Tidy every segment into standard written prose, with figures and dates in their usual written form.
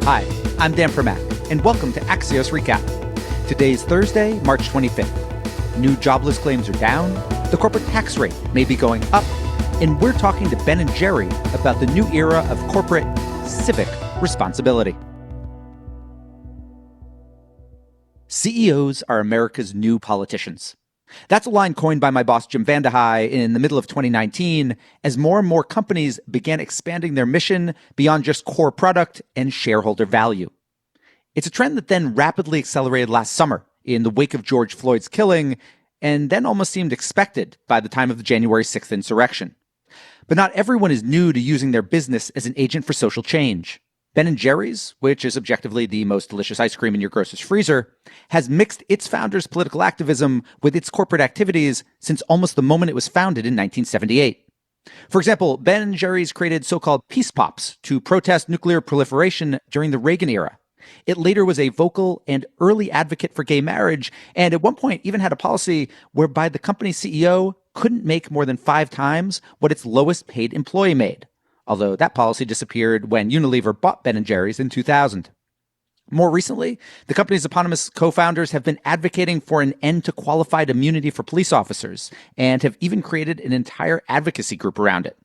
Hi, I'm Dan Primack, and welcome to Axios Recap. Today's Thursday, March 25th. New jobless claims are down, the corporate tax rate may be going up, and we're talking to Ben and Jerry about the new era of corporate civic responsibility. CEOs are America's new politicians. That's a line coined by my boss, Jim Vandehei, in the middle of 2019, as more and more companies began expanding their mission beyond just core product and shareholder value. It's a trend that then rapidly accelerated last summer in the wake of George Floyd's killing, and then almost seemed expected by the time of the January 6th insurrection. But not everyone is new to using their business as an agent for social change. Ben & Jerry's, which is objectively the most delicious ice cream in your grocer's freezer, has mixed its founders' political activism with its corporate activities since almost the moment it was founded in 1978. For example, Ben & Jerry's created so-called Peace Pops to protest nuclear proliferation during the Reagan era. It later was a vocal and early advocate for gay marriage, and at one point even had a policy whereby the company's CEO couldn't make more than 5 times what its lowest paid employee made. Although that policy disappeared when Unilever bought Ben & Jerry's in 2000. More recently, the company's eponymous co-founders have been advocating for an end to qualified immunity for police officers and have even created an entire advocacy group around it.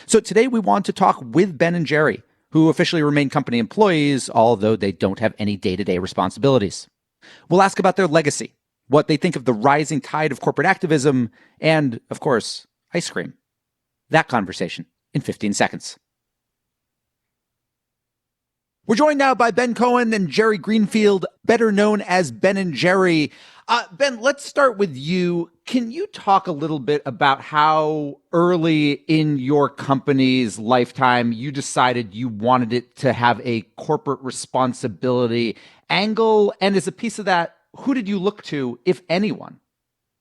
So today we want to talk with Ben & Jerry, who officially remain company employees, although they don't have any day-to-day responsibilities. We'll ask about their legacy, what they think of the rising tide of corporate activism, and, of course, ice cream. That conversation in 15 seconds. We're joined now by Ben Cohen and Jerry Greenfield, better known as Ben and Jerry. Ben, let's start with you. Can you talk a little bit about how early in your company's lifetime you decided you wanted it to have a corporate responsibility angle? And as a piece of that, who did you look to, if anyone?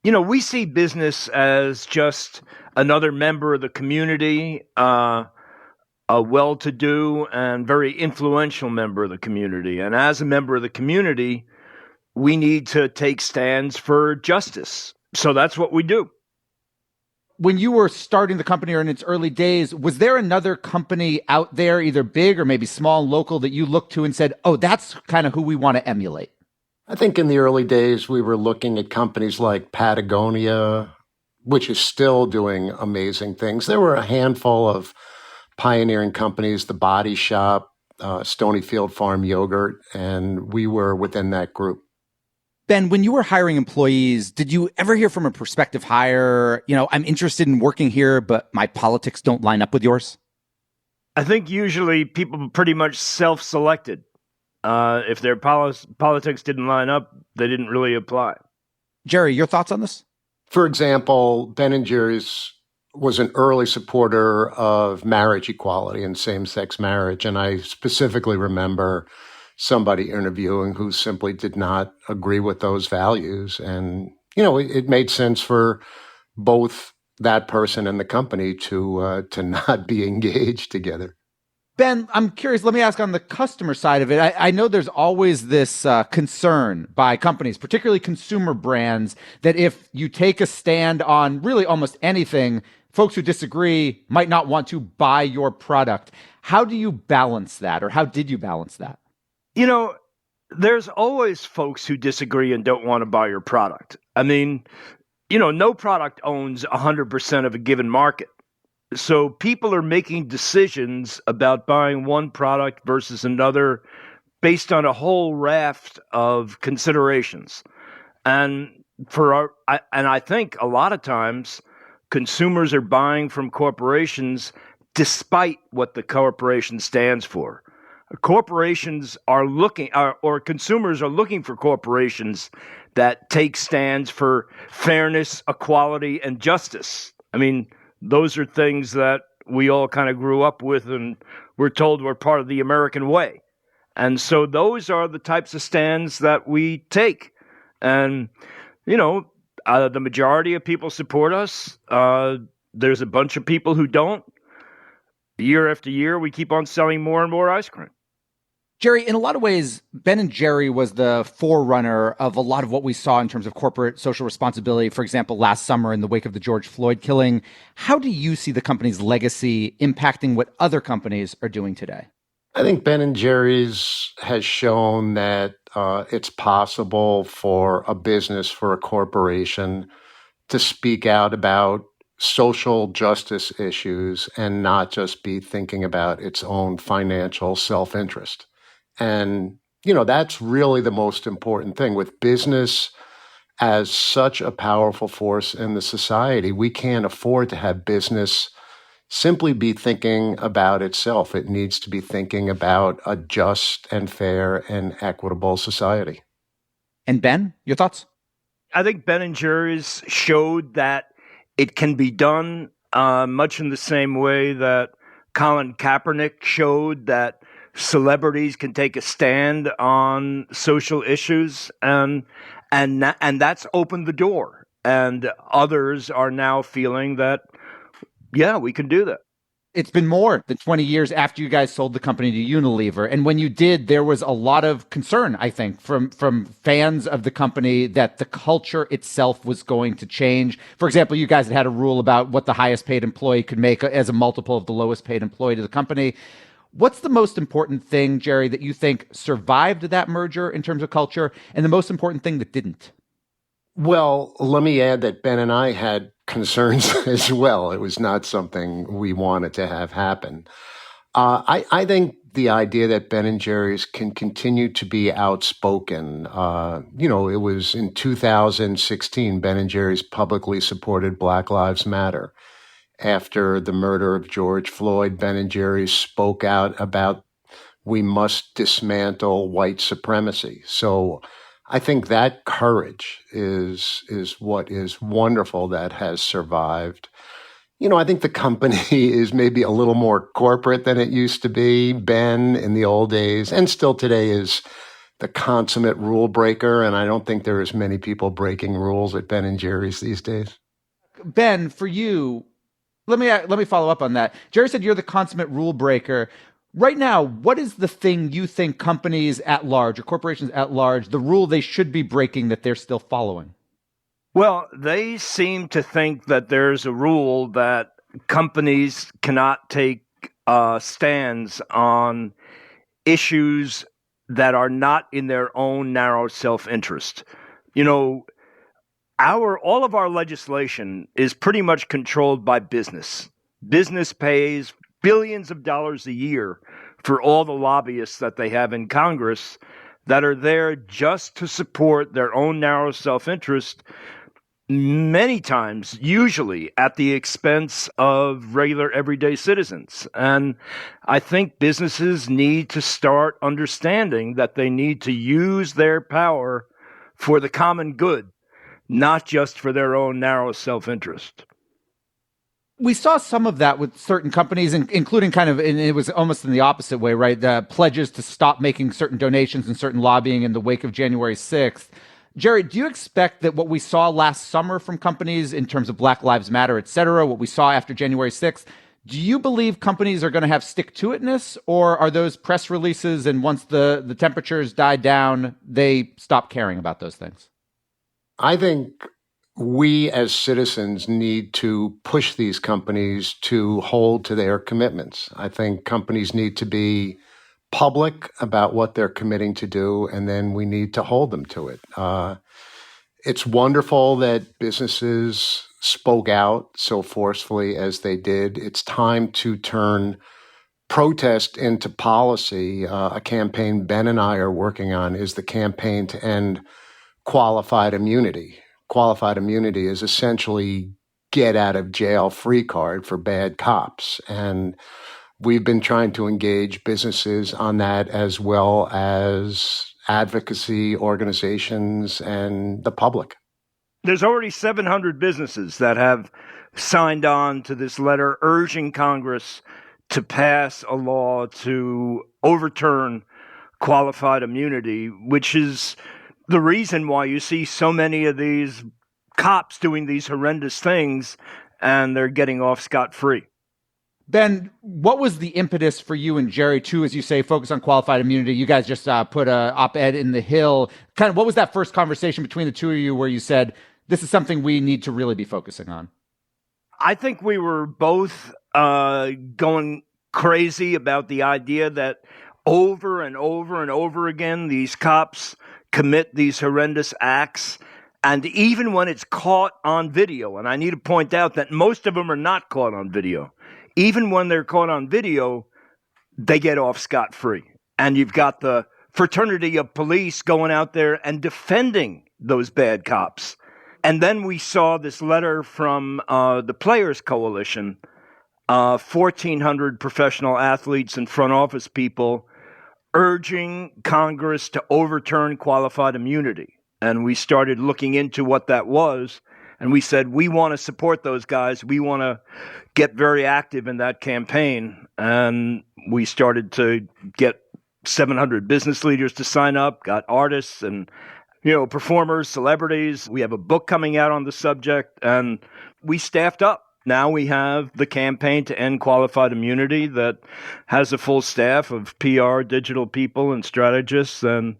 You know, we see business as just another member of the community, a well-to-do and very influential member of the community. And as a member of the community, we need to take stands for justice. So that's what we do. When you were starting the company or in its early days, was there another company out there, either big or maybe small and local, that you looked to and said, oh, that's kind of who we want to emulate? I think in the early days, we were looking at companies like Patagonia, which is still doing amazing things. There were a handful of pioneering companies, The Body Shop, Stonyfield Farm Yogurt, and we were within that group. Ben, when you were hiring employees, did you ever hear from a prospective hire, I'm interested in working here, but my politics don't line up with yours? I think usually people pretty much self-selected. If their politics didn't line up, they didn't really apply. Jerry, your thoughts on this? For example, Ben & Jerry's was an early supporter of marriage equality and same-sex marriage. And I specifically remember somebody interviewing who simply did not agree with those values. And, it made sense for both that person and the company to not be engaged together. Ben, I'm curious, let me ask on the customer side of it. I know there's always this concern by companies, particularly consumer brands, that if you take a stand on really almost anything, folks who disagree might not want to buy your product. How do you balance that, or how did you balance that? There's always folks who disagree and don't want to buy your product. I mean, no product owns 100% of a given market. So people are making decisions about buying one product versus another based on a whole raft of considerations. And I think a lot of times consumers are buying from corporations despite what the corporation stands for. Corporations are looking, or consumers are looking for corporations that take stands for fairness, equality, and justice. I mean, those are things that we all kind of grew up with and we're told we're part of the American way. And so those are the types of stands that we take. And, the majority of people support us. There's a bunch of people who don't. Year after year, we keep on selling more and more ice cream. Jerry, in a lot of ways, Ben & Jerry was the forerunner of a lot of what we saw in terms of corporate social responsibility, for example, last summer in the wake of the George Floyd killing. How do you see the company's legacy impacting what other companies are doing today? I think Ben and Jerry's has shown that it's possible for a business, for a corporation, to speak out about social justice issues and not just be thinking about its own financial self-interest. And, that's really the most important thing. With business as such a powerful force in the society, we can't afford to have business simply be thinking about itself. It needs to be thinking about a just and fair and equitable society. And Ben, your thoughts? I think Ben and Jerry's showed that it can be done much in the same way that Colin Kaepernick showed that celebrities can take a stand on social issues, and that's opened the door. And others are now feeling that, yeah, we can do that. It's been more than 20 years after you guys sold the company to Unilever. And when you did, there was a lot of concern, I think, from fans of the company that the culture itself was going to change. For example, you guys had a rule about what the highest paid employee could make as a multiple of the lowest paid employee to the company. What's the most important thing, Jerry, that you think survived that merger in terms of culture, and the most important thing that didn't? Well, let me add that Ben and I had concerns as well. It was not something we wanted to have happen. I think the idea that Ben and Jerry's can continue to be outspoken. It was in 2016, Ben and Jerry's publicly supported Black Lives Matter. After the murder of George Floyd, Ben and Jerry's spoke out about we must dismantle white supremacy. So I think that courage is what is wonderful that has survived. I think the company is maybe a little more corporate than it used to be. Ben in the old days and still today is the consummate rule breaker, and I don't think there are as many people breaking rules at Ben and Jerry's these days. Ben, for you, let me follow up on that. Jerry said you're the consummate rule breaker. Right now, what is the thing you think companies at large or corporations at large, the rule they should be breaking that they're still following? Well, they seem to think that there's a rule that companies cannot take stands on issues that are not in their own narrow self-interest. All of our legislation is pretty much controlled by business. Business pays billions of dollars a year for all the lobbyists that they have in Congress that are there just to support their own narrow self-interest, many times, usually at the expense of regular everyday citizens. And I think businesses need to start understanding that they need to use their power for the common good, not just for their own narrow self-interest. We saw some of that with certain companies, including and it was almost in the opposite way, right? The pledges to stop making certain donations and certain lobbying in the wake of January 6th. Jerry, do you expect that what we saw last summer from companies in terms of Black Lives Matter, et cetera, what we saw after January 6th, do you believe companies are going to have stick-to-itness, or are those press releases and once the temperatures die down, they stop caring about those things? I think we as citizens need to push these companies to hold to their commitments. I think companies need to be public about what they're committing to do, and then we need to hold them to it. It's wonderful that businesses spoke out so forcefully as they did. It's time to turn protest into policy. A campaign Ben and I are working on is the campaign to end qualified immunity. Qualified immunity is essentially get out of jail free card for bad cops. And we've been trying to engage businesses on that, as well as advocacy organizations and the public. There's already 700 businesses that have signed on to this letter urging Congress to pass a law to overturn qualified immunity, which is the reason why you see so many of these cops doing these horrendous things and they're getting off scot-free. Ben, what was the impetus for you and Jerry, too, as you say, focus on qualified immunity? You guys just put an op-ed in the Hill. What was that first conversation between the two of you where you said, this is something we need to really be focusing on? I think we were both going crazy about the idea that over and over and over again, these cops commit these horrendous acts. And even when it's caught on video, and I need to point out that most of them are not caught on video, even when they're caught on video, they get off scot-free. And you've got the fraternity of police going out there and defending those bad cops. And then we saw this letter from the Players Coalition, 1,400 professional athletes and front office people urging Congress to overturn qualified immunity. And we started looking into what that was. And we said, we want to support those guys. We want to get very active in that campaign. And we started to get 700 business leaders to sign up, got artists and, performers, celebrities. We have a book coming out on the subject, and we staffed up. Now we have the campaign to end qualified immunity that has a full staff of PR, digital people, and strategists. And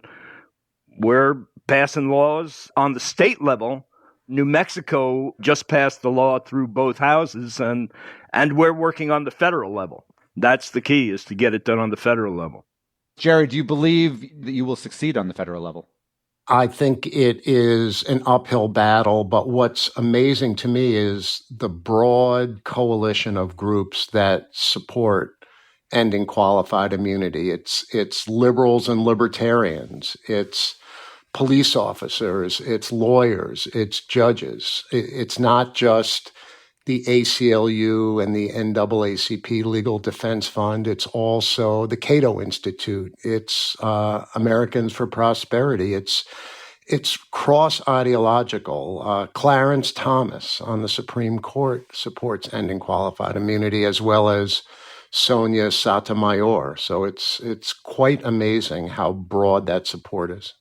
we're passing laws on the state level. New Mexico just passed the law through both houses, and we're working on the federal level. That's the key, is to get it done on the federal level. Jerry, do you believe that you will succeed on the federal level? I think it is an uphill battle, but what's amazing to me is the broad coalition of groups that support ending qualified immunity. It's liberals and libertarians. It's police officers. It's lawyers. It's judges. It's not just the ACLU and the NAACP Legal Defense Fund. It's also the Cato Institute. It's Americans for Prosperity. It's cross-ideological. Clarence Thomas on the Supreme Court supports ending qualified immunity, as well as Sonia Sotomayor. So it's quite amazing how broad that support is.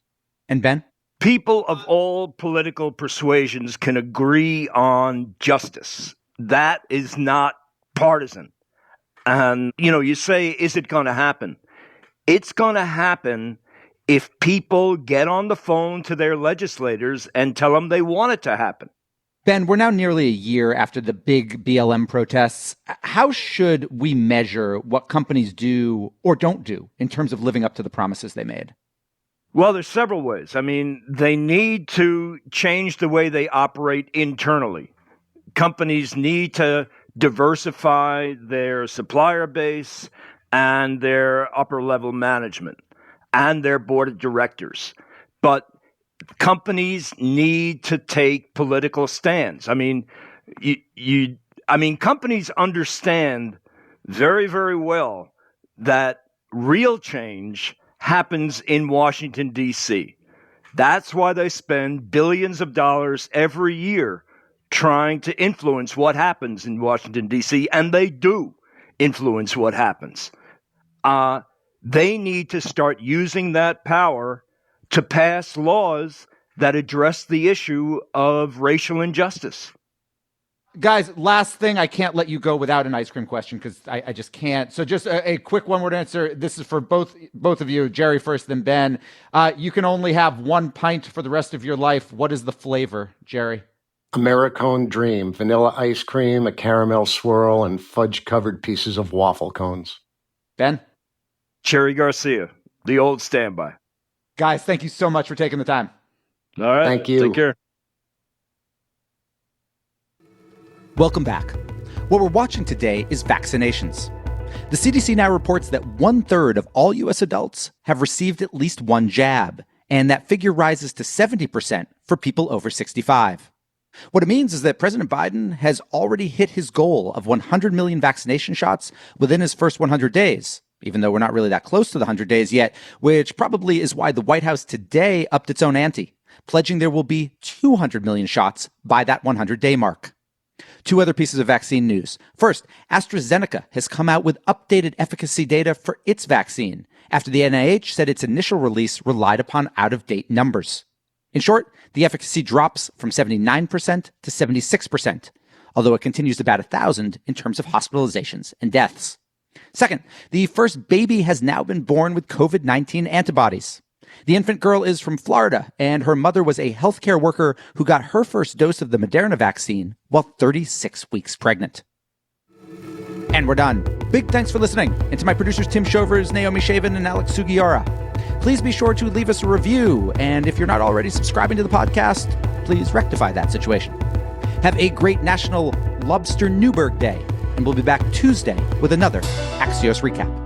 And Ben? People of all political persuasions can agree on justice. That is not partisan. And, you say, is it going to happen? It's going to happen if people get on the phone to their legislators and tell them they want it to happen. Ben, we're now nearly a year after the big BLM protests. How should we measure what companies do or don't do in terms of living up to the promises they made? Well, there's several ways. I mean, they need to change the way they operate internally. Companies need to diversify their supplier base and their upper-level management and their board of directors. But companies need to take political stands. I mean, companies understand very, very well that real change happens in Washington, D.C. That's why they spend billions of dollars every year trying to influence what happens in Washington, D.C., and they do influence what happens. They need to start using that power to pass laws that address the issue of racial injustice. Guys, last thing, I can't let you go without an ice cream question because I just can't. So just a quick one-word answer. This is for both of you, Jerry first, then Ben. You can only have one pint for the rest of your life. What is the flavor, Jerry? Americone Dream, vanilla ice cream, a caramel swirl, and fudge-covered pieces of waffle cones. Ben? Cherry Garcia, the old standby. Guys, thank you so much for taking the time. All right. Thank you. Take care. Welcome back. What we're watching today is vaccinations. The CDC now reports that 1/3 of all U.S. adults have received at least one jab, and that figure rises to 70% for people over 65. What it means is that President Biden has already hit his goal of 100 million vaccination shots within his first 100 days, even though we're not really that close to the 100 days yet, which probably is why the White House today upped its own ante, pledging there will be 200 million shots by that 100-day mark. Two other pieces of vaccine news. First, AstraZeneca has come out with updated efficacy data for its vaccine after the NIH said its initial release relied upon out-of-date numbers. In short, the efficacy drops from 79% to 76%, although it continues to bat 1,000 in terms of hospitalizations and deaths. Second, the first baby has now been born with COVID-19 antibodies. The infant girl is from Florida, and her mother was a healthcare worker who got her first dose of the Moderna vaccine while 36 weeks pregnant. And we're done. Big thanks for listening, and to my producers Tim Shovers, Naomi Shavin, and Alex Sugiura. Please be sure to leave us a review, and if you're not already subscribing to the podcast, please rectify that situation. Have a great National Lobster Newberg Day, and we'll be back Tuesday with another Axios Recap.